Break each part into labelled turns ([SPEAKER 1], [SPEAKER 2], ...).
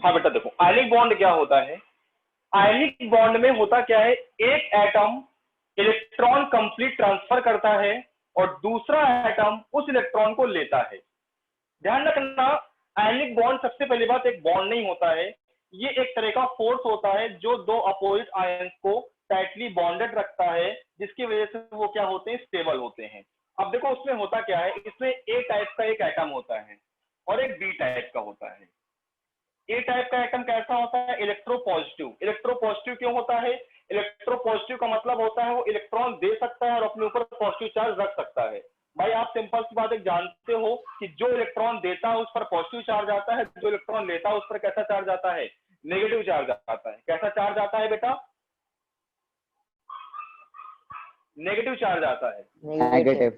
[SPEAKER 1] हाँ बेटा देखो, आयनिक बॉन्ड क्या होता है, आयनिक बॉन्ड में होता क्या है, एक एटम इलेक्ट्रॉन कंप्लीट ट्रांसफर करता है और दूसरा एटम उस इलेक्ट्रॉन को लेता है। ध्यान रखना, आयनिक बॉन्ड सबसे पहली बात एक बॉन्ड नहीं होता है, ये एक तरह का फोर्स होता है जो दो अपोजिट आयंस को टाइटली बॉन्डेड रखता है, जिसकी वजह से वो क्या होते हैं, स्टेबल होते हैं। अब देखो उसमें होता क्या है, इसमें ए टाइप का एक एटम होता है और एक बी टाइप का होता है। ए टाइप का एटम कैसा होता है, इलेक्ट्रोपॉजिटिव। इलेक्ट्रोपॉजिटिव क्यों होता है, इलेक्ट्रोपॉजिटिव का मतलब होता है वो इलेक्ट्रॉन दे सकता है और अपने ऊपर पॉजिटिव चार्ज रख सकता है। भाई आप सिंपल सी बात एक जानते हो कि जो इलेक्ट्रॉन देता है उस पर पॉजिटिव चार्ज आता है, जो इलेक्ट्रॉन लेता है उस पर कैसा चार्ज आता है, नेगेटिव चार्ज आता है। कैसा चार्ज आता है बेटा, नेगेटिव चार्ज आता है,
[SPEAKER 2] नेगेटिव।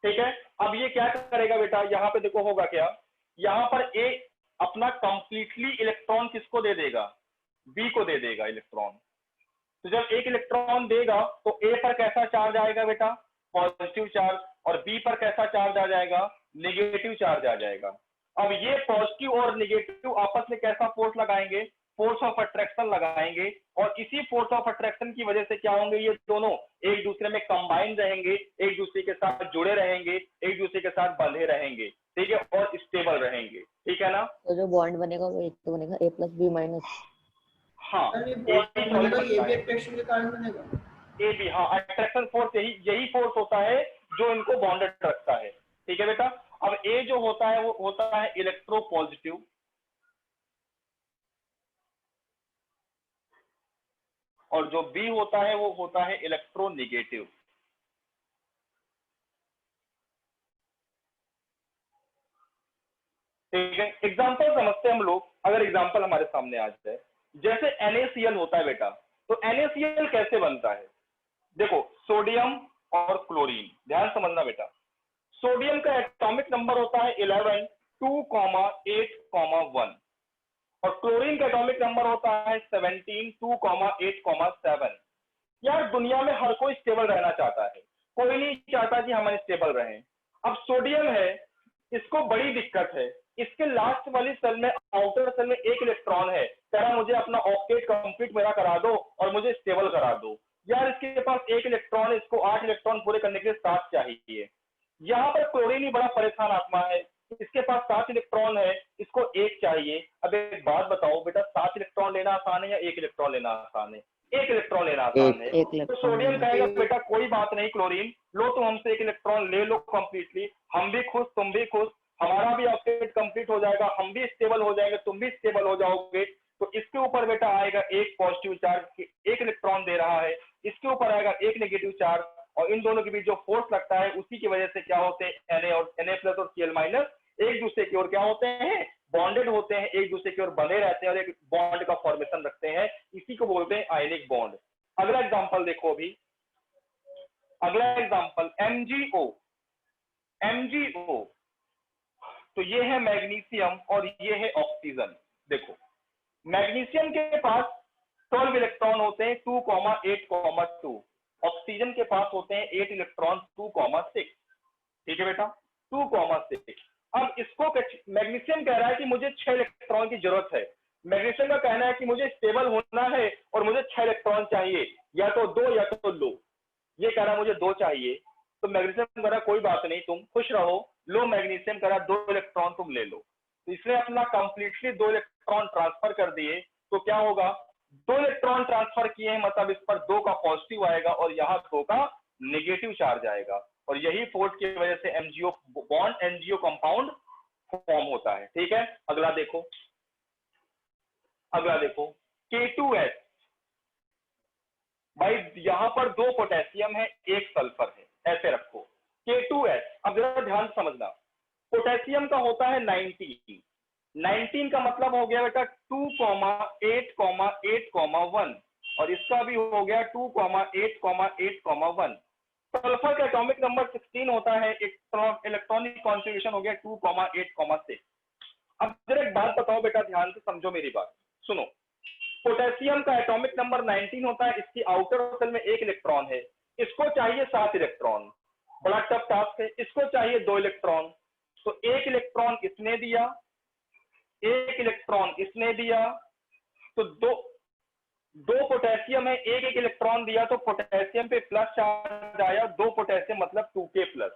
[SPEAKER 1] ठीक है। अब ये क्या करेगा बेटा, यहाँ पे देखो होगा क्या, यहाँ पर ए अपना कंप्लीटली इलेक्ट्रॉन किसको दे देगा, बी को दे देगा इलेक्ट्रॉन। तो जब एक इलेक्ट्रॉन देगा तो ए पर कैसा चार्ज आएगा बेटा, पॉजिटिव चार्ज, और बी पर कैसा चार्ज आ जाएगा, नेगेटिव चार्ज आ जाएगा। अब ये पॉजिटिव और नेगेटिव आपस में कैसा फोर्स लगाएंगे, फोर्स ऑफ अट्रैक्शन लगाएंगे, और इसी फोर्स ऑफ अट्रैक्शन की वजह से क्या होंगे, ये दोनों एक दूसरे में कंबाइन रहेंगे, एक दूसरे के साथ जुड़े रहेंगे, एक दूसरे के साथ बंधे रहेंगे, ठीक है, और स्टेबल रहेंगे, ठीक है ना।
[SPEAKER 2] तो जो बॉन्ड बनेगा वो एक तो बनेगा A + B -
[SPEAKER 1] हाँ,
[SPEAKER 3] ये भी अट्रैक्शन के कारण बनेगा।
[SPEAKER 1] ए बी, हाँ, अट्रैक्शन फोर्स यही फोर्स होता है जो इनको बॉन्डेड रखता है, ठीक है बेटा। अब ए जो होता है वो होता है इलेक्ट्रोपॉजिटिव, और जो बी होता है वो होता है इलेक्ट्रोनेगेटिव। ठीक है, एग्जाम्पल समझते हैं हम लोग। अगर एग्जाम्पल हमारे सामने आ जाए, जैसे NaCl होता है बेटा, तो NaCl कैसे बनता है, देखो सोडियम और क्लोरीन, ध्यान समझना बेटा। सोडियम का एटॉमिक नंबर होता है 11, 2, 8, 1, और क्लोरीन का एटॉमिक नंबर होता है 17, 2, 8, 7। यार दुनिया में हर कोई स्टेबल रहना चाहता है, कोई नहीं चाहता कि हम अनस्टेबल रहें। अब सोडियम है, इसको बड़ी दिक्कत है, इसके लास्ट वाली सेल में, आउटर सेल में एक इलेक्ट्रॉन है, कह रहा मुझे अपना ऑक्टेट कंप्लीट मेरा करा दो और मुझे स्टेबल करा दो। यार इसके पास एक इलेक्ट्रॉन, इसको 8 इलेक्ट्रॉन पूरे करने के लिए 7 चाहिए। यहाँ पर क्लोरीन ही बड़ा परेशान आत्मा है, इसके पास 7 इलेक्ट्रॉन है, इसको 1 चाहिए। अब एक बात बताओ बेटा, 7 इलेक्ट्रॉन लेना आसान है या 1 इलेक्ट्रॉन लेना आसान है, 1 इलेक्ट्रॉन लेना आसान है। तो सोडियम कहेगा बेटा कोई बात नहीं क्लोरीन, लो तुम हमसे 1 इलेक्ट्रॉन ले लो कंप्लीटली, हम भी खुश तुम भी खुश, हमारा भी ऑक्टेट कंप्लीट हो जाएगा, हम भी स्टेबल हो जाएंगे, तुम भी स्टेबल हो जाओगे। तो इसके ऊपर बेटा आएगा एक पॉजिटिव चार्ज, 1 इलेक्ट्रॉन दे रहा है, इसके ऊपर आएगा एक नेगेटिव चार्ज, और इन दोनों के बीच जो फोर्स लगता है उसी की वजह से क्या होते हैं, Na+ और Cl- एक दूसरे की ओर क्या होते हैं, बॉन्डेड होते हैं, एक दूसरे की ओर बने रहते हैं और एक बॉन्ड का फॉर्मेशन रखते हैं, इसी को बोलते हैं आयनिक बॉन्ड। अगला एग्जांपल देखो अभी, अगला एग्जांपल MgO। MgO तो ये है मैग्नीशियम और ये है ऑक्सीजन। देखो मैग्नीशियम के पास 12 इलेक्ट्रॉन होते हैं, 2, 8, 2। ऑक्सीजन के पास होते हैं 8 इलेक्ट्रॉन, 2, 6। ठीक है बेटा, 2, 6। अब इसको मैग्नीशियम कह रहा है कि मुझे 6 इलेक्ट्रॉन की जरूरत है। मैग्नीशियम का कहना है कि मुझे स्टेबल होना है और मुझे 6 इलेक्ट्रॉन चाहिए, या तो 2 या तो लो। ये कह रहा मुझे 2 चाहिए, तो मैग्नीशियम कह रहा कोई बात नहीं तुम खुश रहो, लो। मैग्नीशियम कह रहा 2 इलेक्ट्रॉन तुम ले लो। तो इसने अपना कंप्लीटली 2 इलेक्ट्रॉन ट्रांसफर कर दिए। तो क्या होगा, 2 इलेक्ट्रॉन ट्रांसफर किए हैं, मतलब इस पर 2 का पॉजिटिव आएगा और यहाँ 2 का नेगेटिव चार्ज आएगा, और यही फोर्स की वजह से MgO bond, MgO compound form होता है। ठीक है, अगला देखो, अगला देखो K2S। भाई यहाँ पर 2 पोटेशियम है, 1 सल्फर है, ऐसे रखो K2S। अब जरा ध्यान समझना, पोटेशियम का होता है 19 का मतलब हो गया बेटा 2, 8, 8, 1, और इसका भी हो गया 2, 8, 8, 1। सल्फर का एटॉमिक नंबर 16 होता है, इलेक्ट्रॉनिक कॉन्फ़िगरेशन हो गया 2, 8, 6। अब जरा एक बात बताओ बेटा, ध्यान से समझो मेरी बात, सुनो। पोटेशियम का एटॉमिक नंबर 19 होता है, इसकी आउटर सेल में 1 इलेक्ट्रॉन है, इसको चाहिए 7 इलेक्ट्रॉन, बड़ा टफ टास्क है। इसको चाहिए 2 इलेक्ट्रॉन, तो 1 इलेक्ट्रॉन इसने दिया एक इलेक्ट्रॉन इसने दिया, तो दो पोटेशियम है, एक एक इलेक्ट्रॉन दिया तो पोटेशियम पे प्लस चार्ज आया, 2 पोटेशियम मतलब 2k प्लस,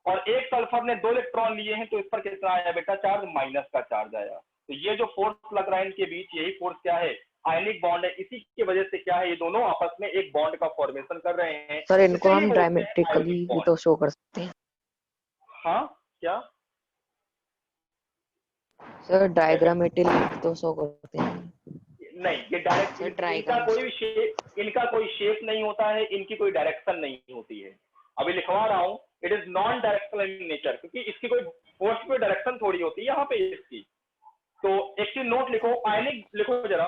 [SPEAKER 1] और एक सल्फर ने 2 इलेक्ट्रॉन लिए हैं तो इस पर कितना आया बेटा चार्ज, माइनस का चार्ज आया। तो ये जो फोर्स लग रहा है इनके बीच, यही फोर्स क्या है, आयनिक बॉन्ड है। इसी की वजह से क्या है, ये दोनों आपस में एक बॉन्ड का फॉर्मेशन कर रहे हैं।
[SPEAKER 2] सर इनको
[SPEAKER 1] इसे ही
[SPEAKER 2] हम
[SPEAKER 1] बोलते हैं
[SPEAKER 2] डायमेट्रिकली
[SPEAKER 1] आयनिक
[SPEAKER 2] भी
[SPEAKER 1] बॉन्ड।
[SPEAKER 2] तो शो कर सकते हैं।
[SPEAKER 1] हाँ क्या
[SPEAKER 2] सर
[SPEAKER 1] कैसे?
[SPEAKER 2] डायग्रामेटिकली तो शो करते हैं।
[SPEAKER 1] नहीं, ये डायरेक्ट
[SPEAKER 2] सर
[SPEAKER 1] इनका कोई शेप नहीं होता है, इनकी कोई डायरेक्शन नहीं होती है। अभी लिखवा रहा हूं, it is non directional in nature, क्योंकि इसकी कोई फोर्स की डायरेक्शन थोड़ी होती है यहाँ पे इसकी। तो एक चीज नोट लिखो, आयनिक लिखो जरा,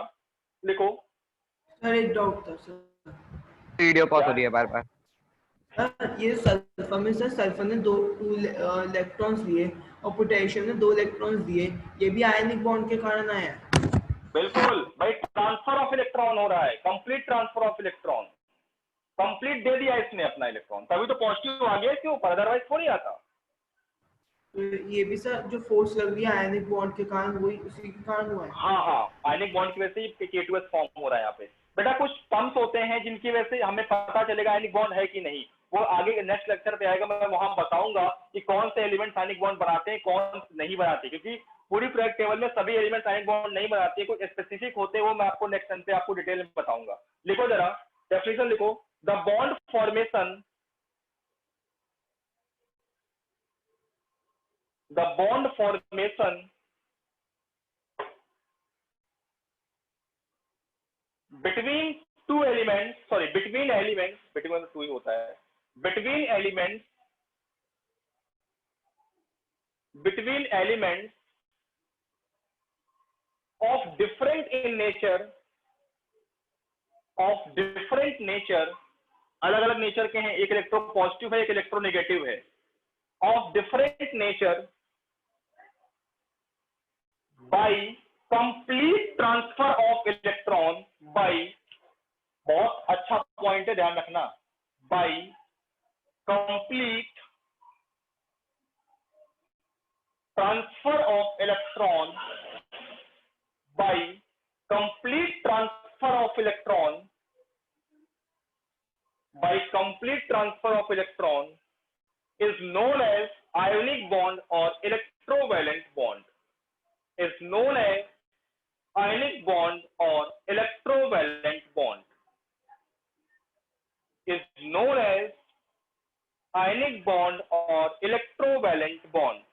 [SPEAKER 1] लिखो
[SPEAKER 3] सर एक डाउट था सर।
[SPEAKER 4] वीडियो पॉज
[SPEAKER 1] क्या
[SPEAKER 4] हो रही है बार बार।
[SPEAKER 3] सर ये सल्फर में, सर सल्फर ने दो इलेक्ट्रॉन्स लिए और पोटेशियम ने 2 इलेक्ट्रॉन्स दिए, ये भी आयनिक बॉन्ड के कारण आया है।
[SPEAKER 1] बिल्कुल भाई, ट्रांसफर ऑफ इलेक्ट्रॉन हो रहा है, complete transfer of electron, complete दे दिया इसने अपना इलेक्ट्रॉन, तभी तो पॉजिटिव आ गया इसके ऊपर, अदरवाइज थोड़ी आता।
[SPEAKER 3] तो ये भी सर जो फोर्स लग रही है आयनिक बॉन्ड के कारण, वही उसी के कारण हुआ है।
[SPEAKER 1] हाँ हाँ, आयनिक बॉन्ड की वजह से ही K2S फॉर्म हो रहा है यहाँ पे। बेटा कुछ टर्म्स होते हैं जिनकी वजह से हमें पता चलेगा आयनिक बॉन्ड है कि नहीं, वो आगे नेक्स्ट लेक्चर पे आएगा, मैं वहां बताऊंगा कि कौन से एलिमेंट्स आयनिक बॉन्ड बनाते हैं, कौन नहीं बनाते, क्योंकि पूरी पीरियोडिक टेबल में सभी एलिमेंट्स आयनिक बॉन्ड नहीं बनाते, कुछ स्पेसिफिक होते हैं, वो मैं आपको नेक्स्ट टाइम पे आपको डिटेल में बताऊंगा। लिखो जरा डेफिनेशन लिखो, the bond formation, the bond formation between two elements, sorry between elements, between two ही होता है, between elements of different in nature, अलग अलग नेचर के हैं, एक इलेक्ट्रो पॉजिटिव है एक इलेक्ट्रो नेगेटिव है, of different nature by complete transfer of electron by, बहुत अच्छा पॉइंट है ध्यान रखना, by complete transfer of electron, by complete transfer of electron, by complete transfer of electron is known as ionic bond or electrovalent bond, is known as ionic bond or electrovalent bond, is known as ionic bond or electrovalent bond.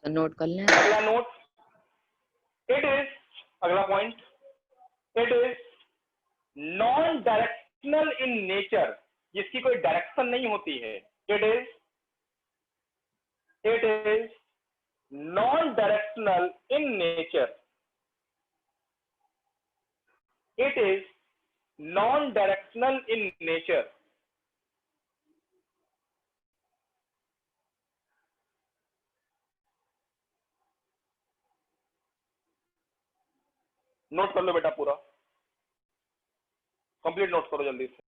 [SPEAKER 2] Sir note कर लें।
[SPEAKER 1] अगला note, it is, अगला point, it is non directional in nature, जिसकी कोई direction नहीं होती है, it is non directional in nature, it is non-directional in nature, note कर लो बेटा, पूरा कंप्लीट नोट करो जल्दी से।